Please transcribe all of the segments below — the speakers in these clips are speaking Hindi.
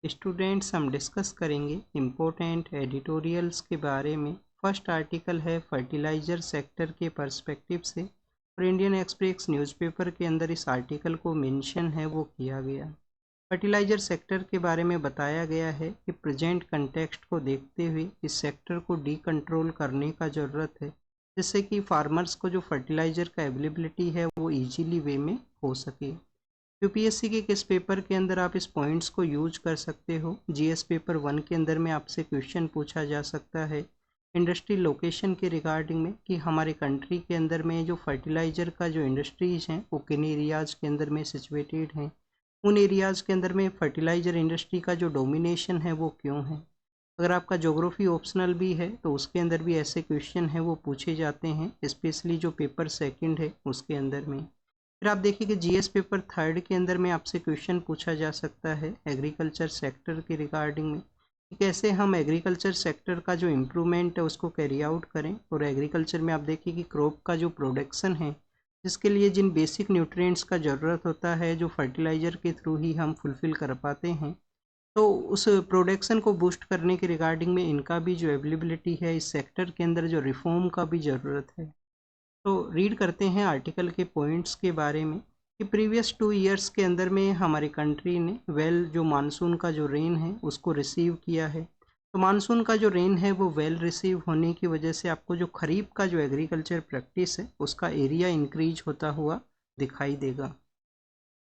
स्टूडेंट्स हम डिस्कस करेंगे इम्पोर्टेंट एडिटोरियल्स के बारे में। फर्स्ट आर्टिकल है फर्टिलाइज़र सेक्टर के पर्सपेक्टिव से और इंडियन एक्सप्रेस न्यूज़पेपर के अंदर इस आर्टिकल को मेंशन है वो किया गया। फर्टिलाइज़र सेक्टर के बारे में बताया गया है कि प्रेजेंट कंटेक्स्ट को देखते हुए इस सेक्टर को डीकंट्रोल करने का ज़रूरत है, जिससे कि फार्मर्स को जो फर्टिलाइज़र का अवेलेबिलिटी है वो ईजीली वे में हो सके। यूपीएससी के किस पेपर के अंदर आप इस पॉइंट्स को यूज कर सकते हो? जीएस पेपर 1 के अंदर में आपसे क्वेश्चन पूछा जा सकता है इंडस्ट्री लोकेशन के रिगार्डिंग में कि हमारे कंट्री के अंदर में जो फर्टिलाइज़र का जो इंडस्ट्रीज हैं वो किन एरियाज़ के अंदर में सिचुएटेड हैं, उन एरियाज़ के अंदर में फर्टिलाइज़र इंडस्ट्री का जो डोमिनेशन है वो क्यों है। अगर आपका ज्योग्राफी ऑप्शनल भी है तो उसके अंदर भी ऐसे क्वेश्चन हैं वो पूछे जाते हैं, स्पेशली जो पेपर सेकंड है उसके अंदर में। फिर आप देखिए कि जीएस पेपर 3 के अंदर में आपसे क्वेश्चन पूछा जा सकता है एग्रीकल्चर सेक्टर के रिगार्डिंग में कि कैसे हम एग्रीकल्चर सेक्टर का जो इम्प्रूवमेंट है उसको कैरी आउट करें। और एग्रीकल्चर में आप देखिए कि क्रॉप का जो प्रोडक्शन है जिसके लिए जिन बेसिक न्यूट्रिएंट्स का ज़रूरत होता है जो फर्टिलाइज़र के थ्रू ही हम फुलफ़िल कर पाते हैं, तो उस प्रोडक्शन को बूस्ट करने के रिगार्डिंग में इनका भी जो अवेलेबिलिटी है इस सेक्टर के अंदर जो रिफॉर्म का भी ज़रूरत है। तो रीड करते हैं आर्टिकल के पॉइंट्स के बारे में कि प्रीवियस 2 ईयर्स के अंदर में हमारी कंट्री ने जो मानसून का जो रेन है उसको रिसीव किया है। तो मानसून का जो रेन है वो वेल रिसीव होने की वजह से आपको जो खरीफ का जो एग्रीकल्चर प्रैक्टिस है उसका एरिया इंक्रीज होता हुआ दिखाई देगा।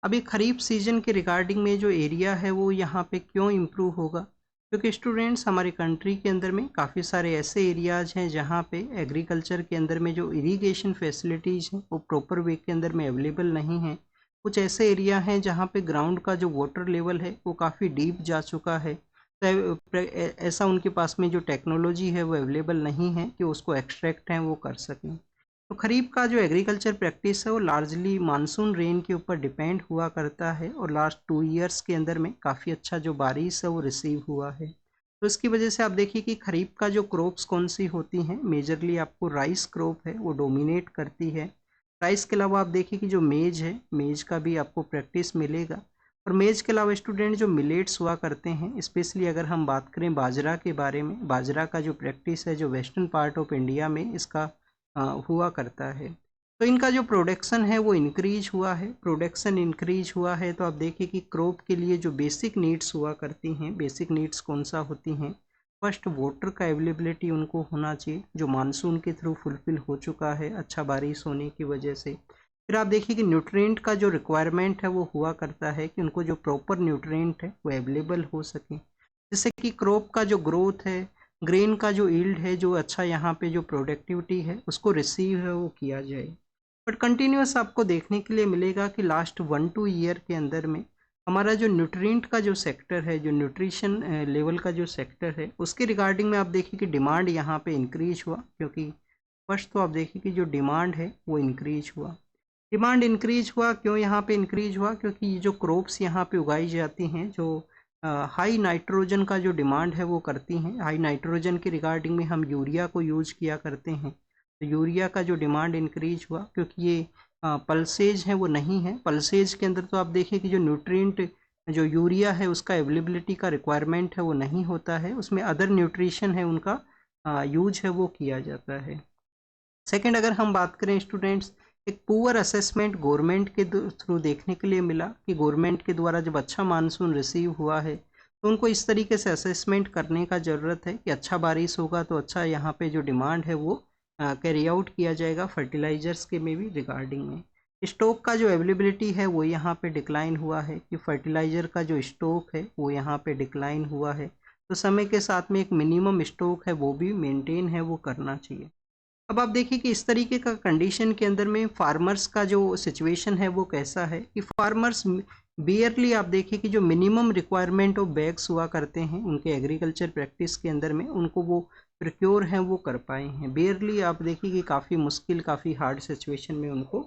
अभी खरीफ सीजन के रिगार्डिंग में जो एरिया है वो यहाँ पे क्यों इम्प्रूव होगा, क्योंकि स्टूडेंट्स हमारी कंट्री के अंदर में काफ़ी सारे ऐसे एरियाज़ हैं जहाँ पे एग्रीकल्चर के अंदर में जो इरिगेशन फैसिलिटीज़ हैं वो प्रॉपर वे के अंदर में अवेलेबल नहीं हैं। कुछ ऐसे एरिया हैं जहाँ पे ग्राउंड का जो वाटर लेवल है वो काफ़ी डीप जा चुका है, तो ऐसा उनके पास में जो टेक्नोलॉजी है वो अवेलेबल नहीं है कि उसको एक्सट्रैक्ट हैं वो कर सकें। तो खरीफ का जो एग्रीकल्चर प्रैक्टिस है वो लार्जली मानसून रेन के ऊपर डिपेंड हुआ करता है और लास्ट 2 ईयर्स के अंदर में काफ़ी अच्छा जो बारिश है वो रिसीव हुआ है। तो इसकी वजह से आप देखिए कि खरीफ का जो क्रॉप्स कौन सी होती हैं, मेजरली आपको राइस क्रॉप है वो डोमिनेट करती है। राइस के अलावा आप देखिए कि जो मेज है, मेज का भी आपको प्रैक्टिस मिलेगा। और मेज के अलावा स्टूडेंट जो मिलेट्स हुआ करते हैं, स्पेशली अगर हम बात करें बाजरा के बारे में, बाजरा का जो प्रैक्टिस है जो वेस्टर्न पार्ट ऑफ इंडिया में इसका हुआ करता है। तो इनका जो प्रोडक्शन है वो इंक्रीज हुआ है। प्रोडक्शन इंक्रीज हुआ है तो आप देखिए कि क्रॉप के लिए जो बेसिक नीड्स हुआ करती हैं, बेसिक नीड्स कौन सा होती हैं? फर्स्ट वाटर का अवेलेबिलिटी उनको होना चाहिए जो मानसून के थ्रू फुलफिल हो चुका है अच्छा बारिश होने की वजह से। फिर आप देखिए कि न्यूट्रिएंट का जो रिक्वायरमेंट है वो हुआ करता है कि उनको जो प्रॉपर न्यूट्रिएंट है वो अवेलेबल हो सके, जिससे कि क्रॉप का जो ग्रोथ है, ग्रेन का जो यील्ड है, जो अच्छा यहाँ पे जो प्रोडक्टिविटी है उसको रिसीव है वो किया जाए। बट कंटिन्यूस आपको देखने के लिए मिलेगा कि लास्ट 1-2 ईयर के अंदर में हमारा जो न्यूट्रिएंट का जो सेक्टर है, जो न्यूट्रिशन लेवल का जो सेक्टर है उसके रिगार्डिंग में आप देखिए कि डिमांड यहाँ पे इंक्रीज हुआ, क्योंकि फर्स्ट तो आप देखिए कि जो डिमांड है वो इंक्रीज हुआ। डिमांड इंक्रीज हुआ क्यों यहाँ पे इंक्रीज हुआ? क्योंकि ये जो क्रॉप्स यहाँ पे उगाई जाती हैं जो हाई नाइट्रोजन का जो डिमांड है वो करती हैं। हाई नाइट्रोजन के रिगार्डिंग में हम यूरिया को यूज किया करते हैं, तो यूरिया का जो डिमांड इंक्रीज हुआ क्योंकि ये पल्सेज है वो नहीं है। पल्सेज के अंदर तो आप देखिए कि जो न्यूट्रिएंट जो यूरिया है उसका अवेलेबिलिटी का रिक्वायरमेंट है वो नहीं होता है, उसमें अदर न्यूट्रिशन है उनका यूज है वो किया जाता है। सेकंड, अगर हम बात करें स्टूडेंट्स, एक पुअर असेसमेंट गवर्नमेंट के थ्रू देखने के लिए मिला कि गवर्नमेंट के द्वारा जब अच्छा मानसून रिसीव हुआ है तो उनको इस तरीके से असेसमेंट करने का ज़रूरत है कि अच्छा बारिश होगा तो अच्छा यहाँ पे जो डिमांड है वो कैरी आउट किया जाएगा फर्टिलाइजर्स के में भी रिगार्डिंग में। स्टॉक का जो अवेलेबिलिटी है वो यहाँ पे डिक्लाइन हुआ है कि फर्टिलाइज़र का जो स्टॉक है वो यहाँ पे डिक्लाइन हुआ है, तो समय के साथ में एक मिनिमम स्टॉक है वो भी मेंटेन है वो करना चाहिए। अब आप देखिए कि इस तरीके का कंडीशन के अंदर में फार्मर्स का जो सिचुएशन है वो कैसा है कि फार्मर्स बियरली आप देखिए कि जो मिनिमम रिक्वायरमेंट ऑफ बैग्स हुआ करते हैं उनके एग्रीकल्चर प्रैक्टिस के अंदर में उनको वो प्रिक्योर हैं वो कर पाए हैं। बियरली आप देखिए कि काफ़ी मुश्किल, काफ़ी हार्ड सिचुएशन में उनको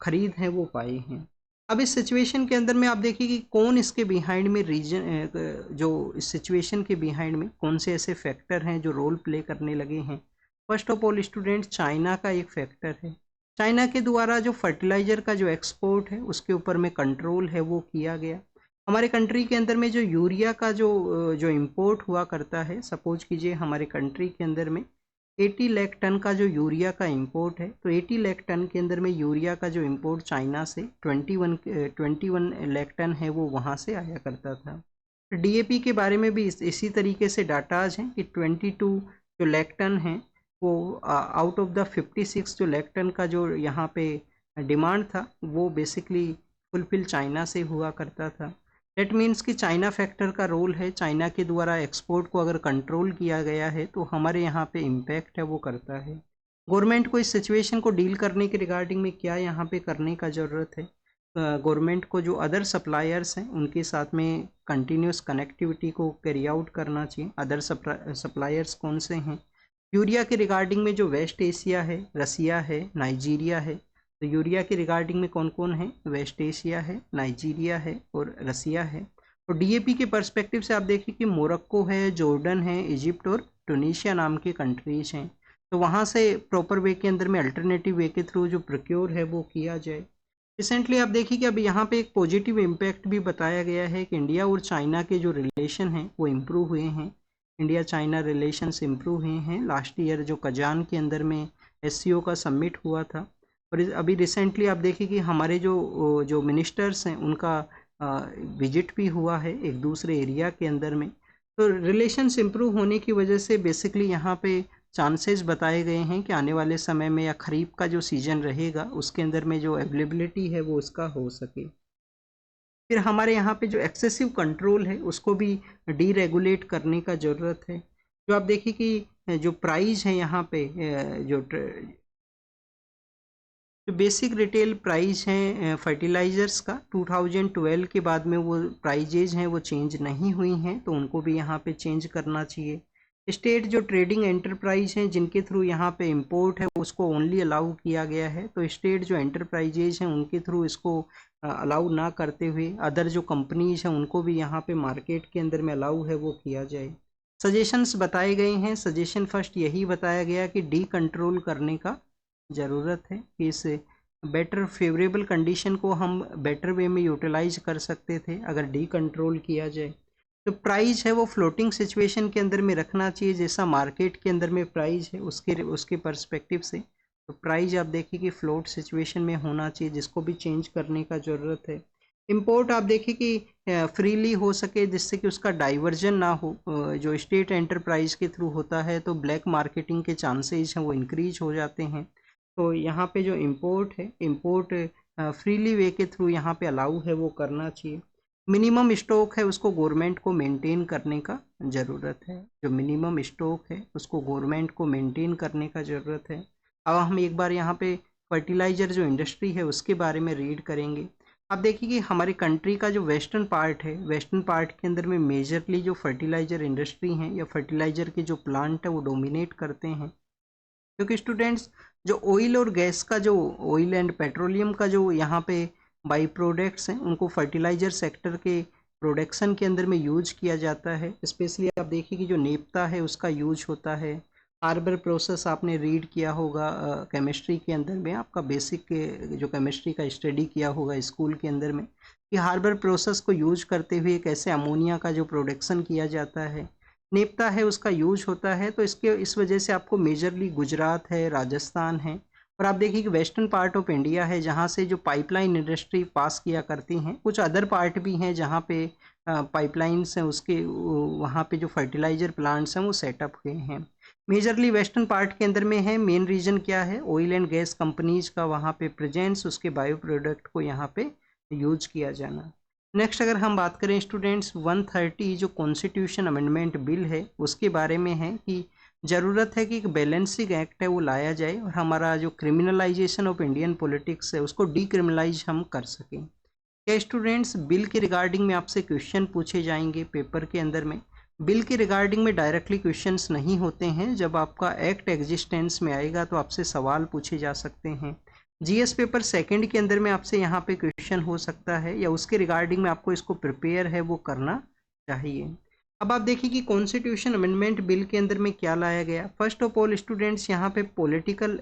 खरीद है वो पाए हैं। अब इस सिचुएशन के अंदर में आप देखिए कि कौन इसके बिहाइंड में रीजन, जो इस सिचुएशन के बिहाइंड में कौन से ऐसे फैक्टर हैं जो रोल प्ले करने लगे हैं। First of all students, China का एक फैक्टर है। चाइना के द्वारा जो फर्टिलाइज़र का जो एक्सपोर्ट है उसके ऊपर में कंट्रोल है वो किया गया। हमारे कंट्री के अंदर में जो यूरिया का जो इम्पोर्ट हुआ करता है, सपोज कीजिए हमारे कंट्री के अंदर में 80 लाख टन का जो यूरिया का इंपोर्ट है, तो 80 लाख टन के अंदर में यूरिया का जो इंपोर्ट चाइना से 21 लाख टन है वो वहाँ से आया करता था। डीएपी के बारे में भी इसी तरीके से डाटाज हैं कि 22 जो लाख टन हैं वो आउट ऑफ द 56 जो लाख टन का जो यहाँ पे डिमांड था वो बेसिकली फुलफिल चाइना से हुआ करता था। डेट मीन्स कि चाइना फैक्टर का रोल है, चाइना के द्वारा एक्सपोर्ट को अगर कंट्रोल किया गया है तो हमारे यहाँ पे इम्पैक्ट है वो करता है। गवर्नमेंट को इस सिचुएशन को डील करने के रिगार्डिंग में क्या यहाँ पे करने का ज़रूरत है? गवर्नमेंट को जो अदर सप्लायर्स हैं उनके साथ में कंटिन्यूस कनेक्टिविटी को कैरी आउट करना चाहिए। अदर सप्लायर्स कौन से हैं? यूरिया के रिगार्डिंग में जो वेस्ट एशिया है, रसिया है, नाइजीरिया है। तो यूरिया के रिगार्डिंग में कौन कौन है? वेस्ट एशिया है, नाइजीरिया है और रसिया है। और डीएपी के पर्सपेक्टिव से आप देखिए कि मोरक्को है, जॉर्डन है, इजिप्ट और टूनिशिया नाम के कंट्रीज हैं। तो वहाँ से प्रॉपर वे के अंदर में अल्टरनेटिव वे के थ्रू जो प्रोक्योर है वो किया जाए। रिसेंटली आप देखिए कि अब यहाँ पे एक पॉजिटिव इम्पैक्ट भी बताया गया है कि इंडिया और चाइना के जो रिलेशन हैं वो इम्प्रूव हुए हैं। इंडिया चाइना रिलेशंस इम्प्रूव हुए हैं। लास्ट ईयर जो कजान के अंदर में एससीओ का समिट हुआ था और अभी रिसेंटली आप देखिए कि हमारे जो मिनिस्टर्स हैं उनका विजिट भी हुआ है एक दूसरे एरिया के अंदर में। तो रिलेशंस इम्प्रूव होने की वजह से बेसिकली यहाँ पे चांसेस बताए गए हैं कि आने वाले समय में या खरीफ का जो सीजन रहेगा उसके अंदर में जो अवेलेबिलिटी है वो उसका हो सके। फिर हमारे यहाँ पे जो एक्सेसिव कंट्रोल है उसको भी डीरेगुलेट करने का ज़रूरत है। जो आप देखिए कि जो प्राइस है यहाँ पे जो बेसिक रिटेल प्राइस है फर्टिलाइज़र्स का 2012 के बाद में वो प्राइजेज हैं वो चेंज नहीं हुई हैं, तो उनको भी यहाँ पे चेंज करना चाहिए। स्टेट जो ट्रेडिंग एंटरप्राइज हैं जिनके थ्रू यहाँ पे इंपोर्ट है उसको ओनली अलाउ किया गया है, तो स्टेट जो एंटरप्राइजेज हैं उनके थ्रू इसको अलाउ ना करते हुए अदर जो कंपनीज हैं उनको भी यहाँ पे मार्केट के अंदर में अलाउ है वो किया जाए। सजेशंस बताए गए हैं। सजेशन फर्स्ट यही बताया गया कि डी कंट्रोल करने का ज़रूरत है कि इस बेटर फेवरेबल कंडीशन को हम बेटर वे में यूटिलाइज कर सकते थे अगर डी कंट्रोल किया जाए। तो प्राइस है वो फ्लोटिंग सिचुएशन के अंदर में रखना चाहिए, जैसा मार्केट के अंदर में प्राइस है उसके पर्सपेक्टिव से। तो प्राइस आप देखिए कि फ्लोट सिचुएशन में होना चाहिए, जिसको भी चेंज करने का ज़रूरत है। इंपोर्ट आप देखिए कि फ्रीली हो सके जिससे कि उसका डाइवर्जन ना हो। जो स्टेट एंटरप्राइज के थ्रू होता है तो ब्लैक मार्केटिंग के चांसेस हैं वो इंक्रीज हो जाते हैं। तो यहाँ पे जो इम्पोर्ट है, इम्पोर्ट फ्रीली वे के थ्रू यहाँ पे अलाउ है वो करना चाहिए। मिनिमम स्टॉक है उसको गवर्नमेंट को मेंटेन करने का ज़रूरत है। जो मिनिमम स्टॉक है उसको गवर्नमेंट को मेंटेन करने का ज़रूरत है। अब हम एक बार यहाँ पे फर्टिलाइज़र जो इंडस्ट्री है उसके बारे में रीड करेंगे। आप देखिए कि हमारे कंट्री का जो वेस्टर्न पार्ट है, वेस्टर्न पार्ट के अंदर में मेजरली जो फर्टिलाइज़र इंडस्ट्री हैं या फर्टिलाइज़र के जो प्लांट है वो डोमिनेट करते हैं। क्योंकि स्टूडेंट्स जो ऑयल और गैस का जो ऑयल एंड पेट्रोलियम का जो यहाँ पे बाई प्रोडक्ट्स हैं उनको फर्टिलाइज़र सेक्टर के प्रोडक्शन के अंदर में यूज किया जाता है। स्पेशली आप देखिए कि जो नेप्ता है उसका यूज होता है। हार्बर प्रोसेस आपने रीड किया होगा केमिस्ट्री के अंदर में, आपका बेसिक जो केमिस्ट्री का स्टडी किया होगा स्कूल के अंदर में, कि हार्बर प्रोसेस को यूज करते हुए कैसे अमोनिया का जो प्रोडक्शन किया जाता है, नेप्ता है उसका यूज होता है। तो इस वजह से आपको मेजरली गुजरात है, राजस्थान है और आप देखिए कि वेस्टर्न पार्ट ऑफ इंडिया है जहाँ से जो पाइपलाइन इंडस्ट्री पास किया करती हैं। कुछ अदर पार्ट भी हैं जहाँ पे पाइपलाइंस हैं उसके वहाँ पे जो फर्टिलाइज़र प्लांट्स हैं वो सेटअप हुए हैं। मेजरली वेस्टर्न पार्ट के अंदर में है। मेन रीज़न क्या है? ऑयल एंड गैस कंपनीज का वहाँ पे प्रेजेंस, उसके बायो प्रोडक्ट को यहाँ पे यूज किया जाना। नेक्स्ट अगर हम बात करें स्टूडेंट्स 130 जो कॉन्स्टिट्यूशन अमेंडमेंट बिल है उसके बारे में है कि ज़रूरत है कि एक बैलेंसिंग एक्ट है वो लाया जाए और हमारा जो क्रिमिनलाइजेशन ऑफ इंडियन पॉलिटिक्स है उसको डीक्रिमिनलाइज हम कर सकें। क्या स्टूडेंट्स बिल के रिगार्डिंग में आपसे क्वेश्चन पूछे जाएंगे पेपर के अंदर में? बिल के रिगार्डिंग में डायरेक्टली क्वेश्चंस नहीं होते हैं। जब आपका एक्ट एग्जिस्टेंस में आएगा तो आपसे सवाल पूछे जा सकते हैं। जीएस पेपर सेकंड के अंदर में आपसे यहाँ पे क्वेश्चन हो सकता है या उसके रिगार्डिंग में आपको इसको प्रिपेयर है वो करना चाहिए। अब आप देखिए कि कॉन्स्टिट्यूशन अमेंडमेंट बिल के अंदर में क्या लाया गया। फर्स्ट ऑफ ऑल स्टूडेंट्स यहाँ पे पॉलिटिकल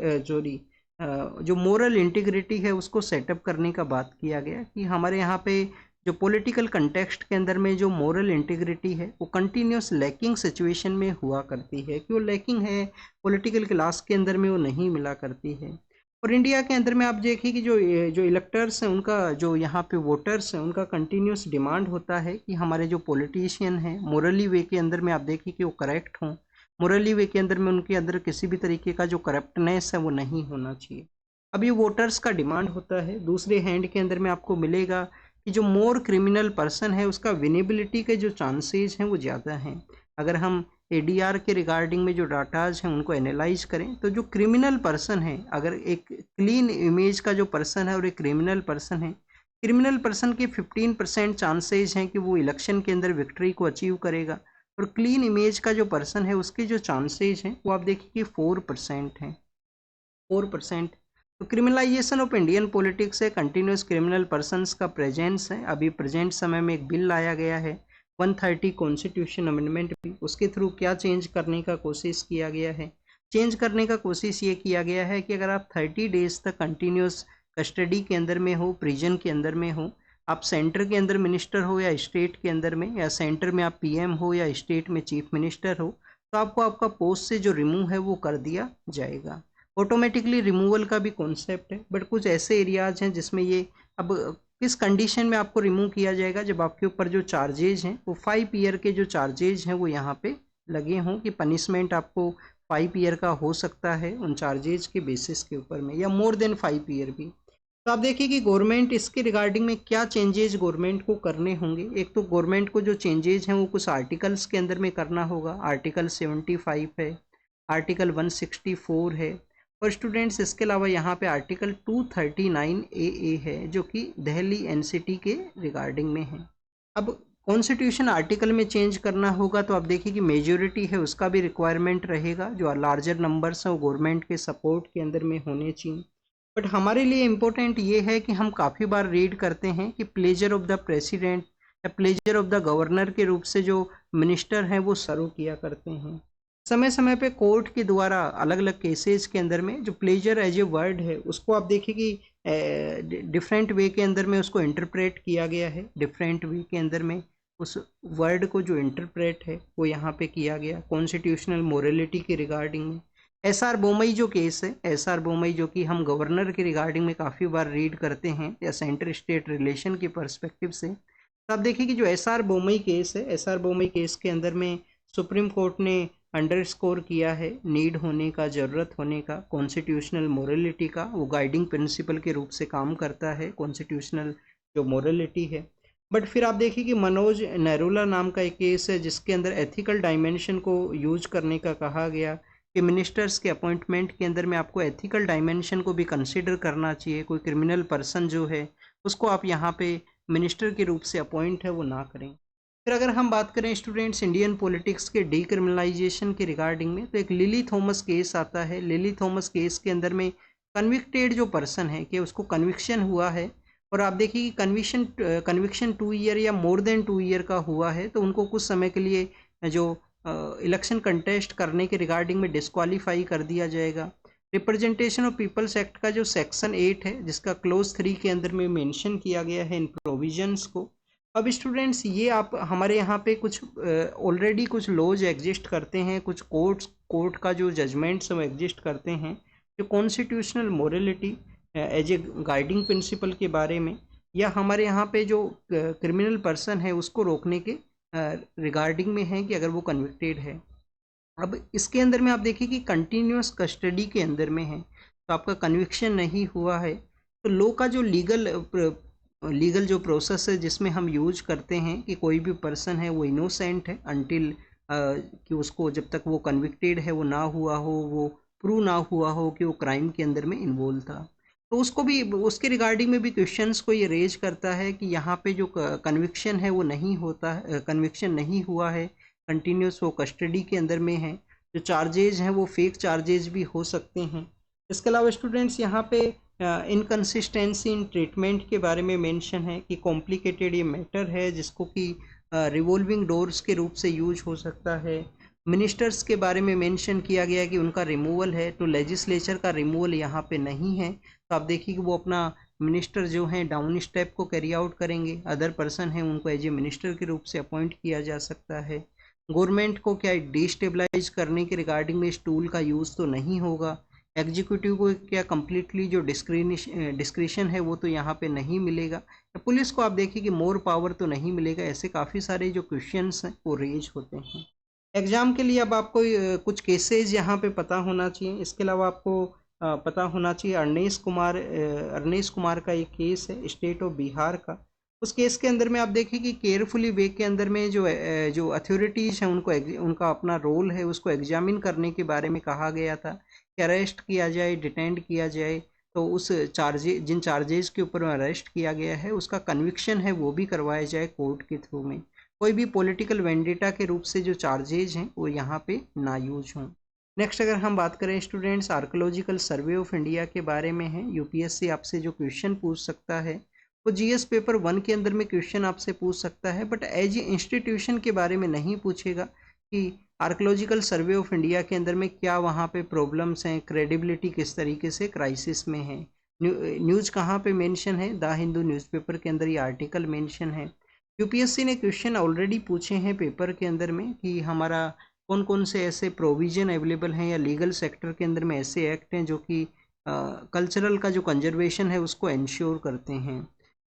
जो मोरल इंटीग्रिटी है उसको सेटअप करने का बात किया गया कि हमारे यहाँ पे जो पॉलिटिकल कंटेक्स्ट के अंदर में जो मोरल इंटीग्रिटी है वो कंटिन्यूस लैकिंग सिचुएशन में हुआ करती है, कि वो लैकिंग है पॉलिटिकल क्लास के अंदर में, वो नहीं मिला करती है। और इंडिया के अंदर में आप देखिए कि जो इलेक्टर्स हैं उनका, जो यहाँ पे वोटर्स हैं उनका कंटिन्यूस डिमांड होता है कि हमारे जो पॉलिटिशियन हैं मोरली वे के अंदर में आप देखिए कि वो करेक्ट हों, मोरली वे के अंदर में उनके अंदर किसी भी तरीके का जो करप्टनेस है वो नहीं होना चाहिए। अब ये वोटर्स का डिमांड होता है। दूसरे हैंड के अंदर में आपको मिलेगा कि जो मोर क्रिमिनल पर्सन है उसका विनेबिलिटी के जो चांसेस हैं वो ज़्यादा हैं। अगर हम एडीआर के रिगार्डिंग में जो डाटाज हैं उनको एनालाइज करें तो जो क्रिमिनल पर्सन है, अगर एक क्लीन इमेज का जो पर्सन है और एक क्रिमिनल पर्सन है, क्रिमिनल पर्सन के 15% चांसेस हैं कि वो इलेक्शन के अंदर विक्ट्री को अचीव करेगा, और क्लीन इमेज का जो पर्सन है उसके जो चांसेस हैं वो आप देखिए कि 4% हैं, 4%। तो क्रिमिनलाइजेशन ऑफ इंडियन पॉलिटिक्स है, कंटिन्यूस क्रिमिनल पर्सनस का प्रेजेंस है। अभी प्रेजेंट समय में एक बिल लाया गया है 130 कॉन्स्टिट्यूशन अमेंडमेंट भी, उसके थ्रू क्या चेंज करने का कोशिश किया गया है, चेंज करने का कोशिश ये किया गया है कि अगर आप 30 डेज तक कंटिन्यूस कस्टडी के अंदर में हो, प्रिजन के अंदर में हो, आप सेंटर के अंदर मिनिस्टर हो या स्टेट के अंदर में, या सेंटर में आप पीएम हो या स्टेट में चीफ मिनिस्टर हो, तो आपको आपका पोस्ट से जो रिमूव है वो कर दिया जाएगा। ऑटोमेटिकली रिमूवल का भी कॉन्सेप्ट है, बट कुछ ऐसे एरियाज हैं जिसमें ये अब किस कंडीशन में आपको रिमूव किया जाएगा, जब आपके ऊपर जो चार्जेज हैं वो 5 ईयर के जो चार्जेज हैं वो यहाँ पे लगे हों, कि पनिशमेंट आपको 5 ईयर का हो सकता है उन चार्जेज के बेसिस के ऊपर में, या मोर देन 5 ईयर भी। तो आप देखिए कि गवर्नमेंट इसके रिगार्डिंग में क्या चेंजेज गवर्नमेंट को करने होंगे। एक तो गवर्नमेंट को जो चेंजेज हैं वो कुछ आर्टिकल्स के अंदर में करना होगा। आर्टिकल 75 है, आर्टिकल 164 है, और स्टूडेंट्स इसके अलावा यहाँ पे आर्टिकल 239 AA है जो कि दिल्ली एनसीटी के रिगार्डिंग में है। अब कॉन्स्टिट्यूशन आर्टिकल में चेंज करना होगा तो आप देखिए कि मेजोरिटी है उसका भी रिक्वायरमेंट रहेगा, जो लार्जर नंबर्स हैं वो गवर्नमेंट के सपोर्ट के अंदर में होने चाहिए। बट हमारे लिए इम्पोर्टेंट ये है कि हम काफ़ी बार रीड करते हैं कि प्लेजर ऑफ द प्रेसिडेंट या प्लेजर ऑफ द गवर्नर के रूप से जो मिनिस्टर हैं वो सर्व किया करते हैं। समय समय पे कोर्ट के द्वारा अलग अलग केसेस के अंदर में जो प्लेजर एज ए वर्ड है उसको आप देखिए कि डिफरेंट वे के अंदर में उसको इंटरप्रेट किया गया है। डिफरेंट वे के अंदर में उस वर्ड को जो इंटरप्रेट है वो यहाँ पे किया गया कॉन्स्टिट्यूशनल मोरलिटी के रिगार्डिंग में। एसआर बोमई जो केस है, एसआर बोमई जो कि हम गवर्नर के रिगार्डिंग में काफ़ी बार रीड करते हैं या सेंटर स्टेट रिलेशन के पर्सपेक्टिव से, तो आप देखिए कि जो एसआर बोमई केस है, एसआर बोमई केस के अंदर में सुप्रीम कोर्ट ने अंडरस्कोर किया है नीड होने का, ज़रूरत होने का, कॉन्स्टिट्यूशनल मोरलिटी का। वो गाइडिंग प्रिंसिपल के रूप से काम करता है कॉन्स्टिट्यूशनल जो मोरलिटी है। बट फिर आप देखिए कि मनोज नेरुला नाम का एक केस है जिसके अंदर एथिकल डायमेंशन को यूज करने का कहा गया कि मिनिस्टर्स के अपॉइंटमेंट के अंदर में आपको एथिकल डायमेंशन को भी कंसिडर करना चाहिए। कोई क्रिमिनल पर्सन जो है उसको आप यहाँ पे मिनिस्टर के रूप से अपॉइंट है वो ना करें। फिर अगर हम बात करें स्टूडेंट्स इंडियन पॉलिटिक्स के डीक्रिमिनलाइजेशन के रिगार्डिंग में, तो एक लिली थॉमस केस आता है। लिली थॉमस केस के अंदर में कन्विक्टेड जो पर्सन है कि उसको कन्विक्शन हुआ है, और आप देखिए कि कन्विक्शन 2 ईयर या मोर देन 2 ईयर का हुआ है, तो उनको कुछ समय के लिए जो इलेक्शन कंटेस्ट करने के रिगार्डिंग में डिस्क्वालीफाई कर दिया जाएगा। रिप्रेजेंटेशन ऑफ पीपल्स एक्ट का जो सेक्शन 8 है जिसका क्लोज 3 के अंदर में मेंशन किया गया है इन प्रोविजंस को। अब स्टूडेंट्स ये आप हमारे यहाँ पे कुछ ऑलरेडी कुछ लॉज एग्जिस्ट करते हैं, कुछ कोर्ट का जो जजमेंट्स वो एग्जिस्ट करते हैं जो constitutional morality as a guiding principle के बारे में, या हमारे यहाँ पे जो क्रिमिनल पर्सन है उसको रोकने के रिगार्डिंग में है कि अगर वो कन्विक्टेड है। अब इसके अंदर में आप देखिए कि कंटिन्यूस कस्टडी के अंदर में है तो आपका कन्विक्शन नहीं हुआ है, तो लॉ का जो लीगल जो प्रोसेस है जिसमें हम यूज करते हैं कि कोई भी पर्सन है वो इनोसेंट है अनटिल कि उसको जब तक वो कन्विक्टेड है वो ना हुआ हो, वो प्रूव ना हुआ हो कि वो क्राइम के अंदर में इन्वॉल्व था। तो उसको भी उसके रिगार्डिंग में भी क्वेश्चंस को ये रेज करता है कि यहाँ पे जो कन्विक्शन है वो नहीं होता है, कन्विक्शन नहीं हुआ है, कंटिन्यूस वो कस्टडी के अंदर में है, जो चार्जेज हैं वो फेक चार्जेज भी हो सकते हैं। इसके अलावा स्टूडेंट्स यहाँ पे इनकन्सिस्टेंसी इन ट्रीटमेंट के बारे में मेंशन है कि कॉम्प्लिकेटेड ये मैटर है जिसको कि रिवॉल्विंग डोर्स के रूप से यूज हो सकता है। मिनिस्टर्स के बारे में मेंशन किया गया कि उनका रिमूवल है, तो लेजिस्लेचर का रिमूवल यहाँ पे नहीं है, तो आप देखिए कि वो अपना मिनिस्टर जो हैं डाउन स्टेप को कैरी आउट करेंगे, अदर पर्सन हैं उनको एज ए मिनिस्टर के रूप से अपॉइंट किया जा सकता है। गवर्नमेंट को क्या डिस्टेबलाइज करने के रिगार्डिंग में इस टूल का यूज़ तो नहीं होगा। एग्जीक्यूटिव को क्या कम्प्लीटली जो डिस्क्रिशन है वो तो यहाँ पे नहीं मिलेगा। पुलिस को आप देखिए कि मोर पावर तो नहीं मिलेगा। ऐसे काफ़ी सारे जो क्वेश्चंस हैं वो रेज होते हैं एग्जाम के लिए। अब आपको कुछ केसेज यहाँ पे पता होना चाहिए। इसके अलावा आपको पता होना चाहिए अरनेश कुमार का एक केस है स्टेट ऑफ बिहार का। उस केस के अंदर में आप देखिए कि केयरफुली वे के अंदर में जो अथॉरिटीज़ हैं उनको उनका अपना रोल है उसको एग्जामिन करने के बारे में कहा गया था कि अरेस्ट किया जाए, डिटेंड किया जाए, तो उस जिन चार्जेस के ऊपर अरेस्ट किया गया है उसका कन्विक्शन है वो भी करवाया जाए कोर्ट के थ्रू में। कोई भी पॉलिटिकल वेंडेटा के रूप से जो चार्जेज हैं वो यहाँ पे ना यूज हों। नेक्स्ट अगर हम बात करें students archaeological survey of India के बारे में है। यूपीएससी आपसे जो क्वेश्चन पूछ सकता है वो जीएस पेपर 1 के अंदर में क्वेश्चन आपसे पूछ सकता है, बट एज ए इंस्टीट्यूशन के बारे में नहीं पूछेगा कि आर्कोलॉजिकल सर्वे ऑफ इंडिया के अंदर में क्या वहाँ पे प्रॉब्लम्स हैं, क्रेडिबिलिटी किस तरीके से क्राइसिस में है। न्यूज़ कहाँ पे मेंशन है, द हिंदू न्यूज़पेपर के अंदर ये आर्टिकल मेंशन है। यूपीएससी ने क्वेश्चन ऑलरेडी पूछे हैं पेपर के अंदर में कि हमारा कौन कौन से ऐसे प्रोविजन अवेलेबल हैं या लीगल सेक्टर के अंदर में ऐसे एक्ट हैं जो कि कल्चरल का जो कंजर्वेशन है उसको इंश्योर करते हैं।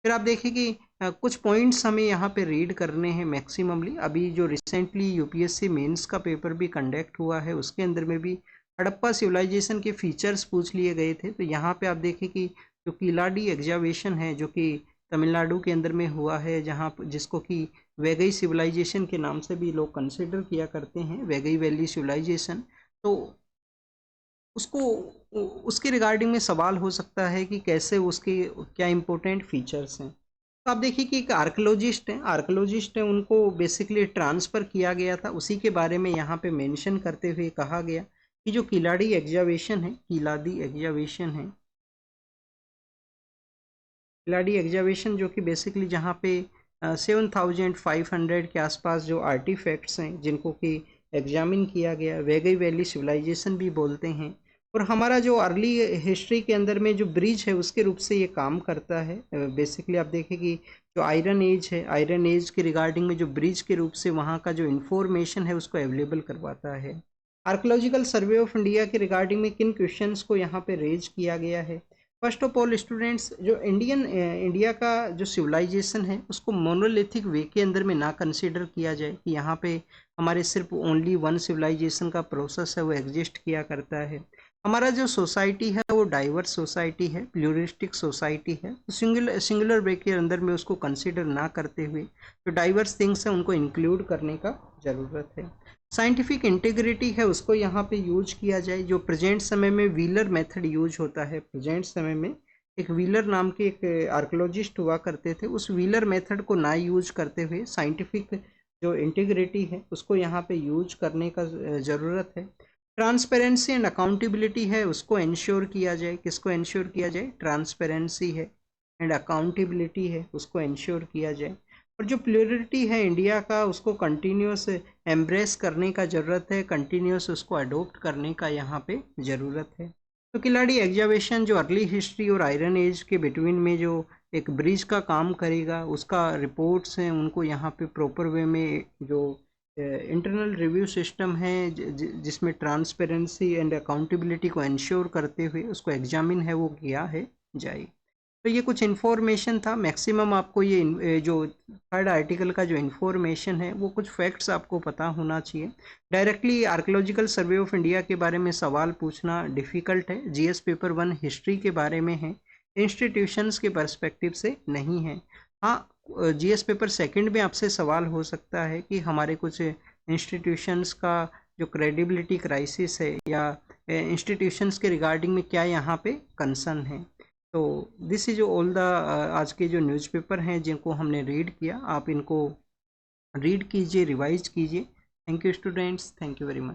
फिर आप देखिए कि कुछ पॉइंट्स हमें यहाँ पे रीड करने हैं मैक्सिममली। अभी जो रिसेंटली यूपीएससी मेंस का पेपर भी कंडक्ट हुआ है उसके अंदर में भी हड़प्पा सिविलाइजेशन के फीचर्स पूछ लिए गए थे। तो यहाँ पे आप देखिए कि जो किलाडी एग्जावेशन है जो कि तमिलनाडु के अंदर में हुआ है, जहाँ जिसको कि वैगई सिविलाइजेशन के नाम से भी लोग कंसिडर किया करते हैं, वैगई वैली सिविलाइजेशन। तो उसको उसके रिगार्डिंग में सवाल हो सकता है कि कैसे उसके क्या इम्पोर्टेंट फीचर्स हैं। तो आप देखिए कि एक आर्कोलॉजिस्ट हैं उनको बेसिकली ट्रांसफ़र किया गया था, उसी के बारे में यहाँ पे मेंशन करते हुए कहा गया कि जो किलाडी एग्जावेशन जो कि बेसिकली जहाँ पे 7500 के आसपास जो आर्टिफैक्ट्स हैं जिनको कि एग्जामिन किया गया, वैगई वैली सिविलाइजेशन भी बोलते हैं। और हमारा जो अर्ली हिस्ट्री के अंदर में जो ब्रिज है उसके रूप से ये काम करता है। बेसिकली आप देखें कि जो आयरन एज है, आयरन एज के रिगार्डिंग में जो ब्रिज के रूप से वहाँ का जो इन्फॉर्मेशन है उसको अवेलेबल करवाता है। आर्कोलॉजिकल सर्वे ऑफ इंडिया के रिगार्डिंग में किन क्वेश्चंस को यहाँ पे रेज किया गया है। फर्स्ट ऑफ ऑल स्टूडेंट्स, जो इंडिया का जो सिविलाइजेशन है उसको मोनोलिथिक वे के अंदर में ना कंसीडर किया जाए कि यहाँ पे हमारे सिर्फ ओनली वन सिविलाइजेशन का प्रोसेस है वो एग्जिस्ट किया करता है। हमारा जो सोसाइटी है वो डाइवर्स सोसाइटी है, प्लूरिस्टिक सोसाइटी है। सिंगुलर वे के अंदर में उसको कंसीडर ना करते हुए जो डाइवर्स थिंग्स हैं उनको इंक्लूड करने का ज़रूरत है। साइंटिफिक इंटीग्रिटी है उसको यहाँ पे यूज किया जाए। जो प्रेजेंट समय में व्हीलर मेथड यूज होता है, प्रेजेंट समय में एक व्हीलर नाम के एक आर्कोलॉजिस्ट हुआ करते थे, उस व्हीलर मेथड को ना यूज करते हुए साइंटिफिक जो इंटीग्रिटी है उसको यहाँ पे यूज करने का ज़रूरत है। ट्रांसपेरेंसी एंड अकाउंटेबिलिटी है उसको इंश्योर किया जाए। किसको इंश्योर किया जाए? ट्रांसपेरेंसी है एंड अकाउंटेबिलिटी है उसको इंश्योर किया जाए। और जो प्लूरिटी है इंडिया का उसको कंटिन्यूस एम्ब्रेस करने का ज़रूरत है, कंटिन्यूस उसको अडोप्ट करने का यहाँ पे ज़रूरत है। तो किलाडी एग्जावेशन जो अर्ली हिस्ट्री और आयरन एज के बिटवीन में जो एक ब्रिज का काम करेगा, उसका रिपोर्ट्स हैं उनको यहाँ पे प्रॉपर वे में जो इंटरनल रिव्यू सिस्टम है जिसमें ट्रांसपेरेंसी एंड अकाउंटेबिलिटी को इंश्योर करते हुए उसको एग्जामिन है वो किया है जाए। तो ये कुछ इन्फॉर्मेशन था। मैक्सिमम आपको ये जो थर्ड आर्टिकल का जो इन्फॉर्मेशन है वो कुछ फैक्ट्स आपको पता होना चाहिए। Directly archaeological survey of India के बारे में सवाल पूछना डिफ़िकल्ट है। जीएस पेपर 1 हिस्ट्री के बारे में है, इंस्टीट्यूशंस के पर्सपेक्टिव से नहीं है। हाँ, जीएस पेपर 2 में आपसे सवाल हो सकता है कि हमारे कुछ इंस्टीट्यूशंस का जो क्रेडिबिलिटी क्राइसिस है या इंस्टीट्यूशंस के रिगार्डिंग में क्या यहाँ पे कंसर्न है। तो दिस इज ऑल द आज के जो न्यूज़पेपर हैं जिनको हमने रीड किया, आप इनको रीड कीजिए, रिवाइज कीजिए। Thank you students, thank you very much.